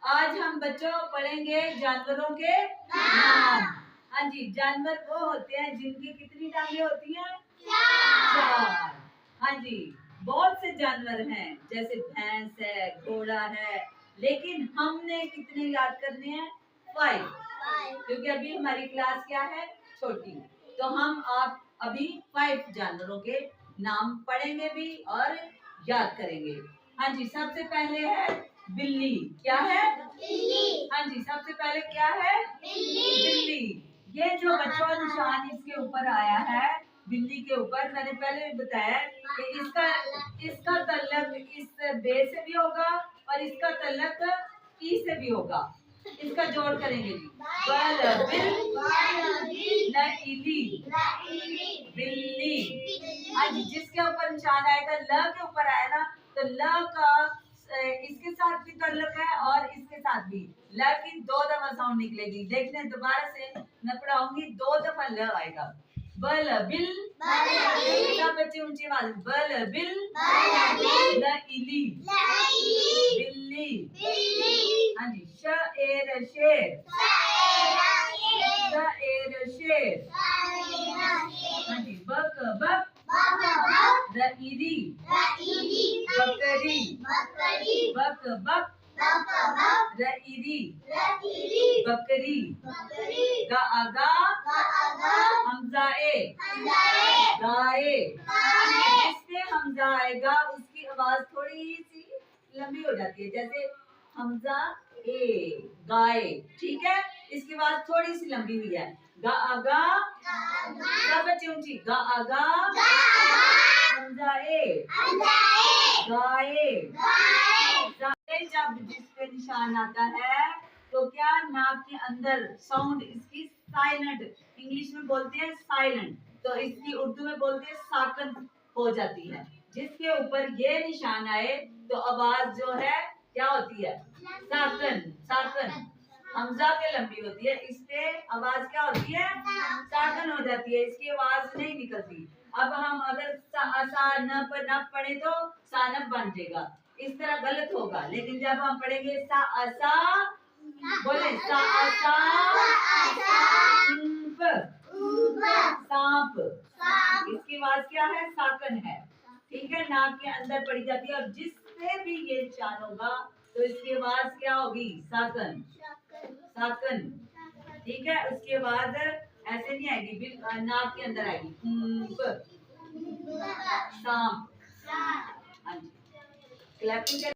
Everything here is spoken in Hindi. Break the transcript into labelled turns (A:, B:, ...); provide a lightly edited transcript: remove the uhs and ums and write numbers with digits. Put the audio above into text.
A: आज हम बच्चों पढ़ेंगे जानवरों के नाम। हाँ जी, जानवर वो होते हैं जिनकी कितनी टांगे होती हैं? चार। हाँ जी, बहुत से जानवर हैं, जैसे भैंस है, घोड़ा है, लेकिन हमने कितने याद करने हैं? 5, क्योंकि अभी हमारी क्लास क्या है? छोटी। तो हम आप अभी 5 जानवरों के नाम पढ़ेंगे भी और याद करेंगे। हाँ जी, सबसे पहले है बिल्ली। क्या है? बिल्ली। हाँ जी, सबसे पहले क्या है? बिल्ली। ये जो बच्चों निशान इसके ऊपर आया है, बिल्ली के ऊपर, मैंने पहले भी बताया कि इसका तल्लक इस बे से भी होगा और इसका तल्लक ई से भी होगा। इसका जोड़ करेंगे जी। बल बिल इली बिल्ली। आज जिसके ऊपर निशान आएगा ल के ऊपर आया ना, तो ल का इसके साथ भी तल्लक है और इसके साथ भी, लेकिन 2 दफा साउंड निकलेगी। देखने दोबारा से मैं पढ़ाऊंगी, 2 दफा ल आएगा। बल बिल, सब बच्चे ऊंची आवाज, बल बिल ल इली बिल्ली। हाँ जी, शेर शेर, शेर। हाँ जी, बक बक रईरी बकरी, बक बक रईरी बकरी। गा आगा हमजाए गाए। जिससे हमजा आएगा उसकी आवाज थोड़ी सी लंबी हो जाती है, जैसे हमजा ए गाए, ठीक है? इसकी आवाज थोड़ी सी लंबी हुई है। गा आगा, सब बच्चे ऊंची, गा आगा हमजाए गाए। जब जिस पे निशान आता है तो क्या नाक के अंदर साउंड इसकी साइलेंट, इंग्लिश में बोलते हैं साइलेंट, तो इसकी उर्दू में बोलते हैं साकन हो जाती है। जिसके ऊपर ये निशान आए तो आवाज जो है क्या होती है? साकन। साकन हमजा पे लंबी होती है, इस पे आवाज क्या होती है? साकन हो जाती है, इसकी आवाज नहीं निकलती। अब हम अगर सा न पढ़े तो सानप बन जाएगा, इस तरह गलत होगा। लेकिन जब हम पढ़ेंगे सा असा, बोले सा असा सांप, इसकी आवाज क्या है? साकन है, ठीक है? नाक के अंदर पड़ी जाती है और जिससे भी ये निशान होगा तो इसकी आवाज क्या होगी? साकन। साकन, ठीक है? उसके बाद ऐसे नहीं आएगी, नाक के अंदर आएगी सांप। हाँ जी, क्लैपिंग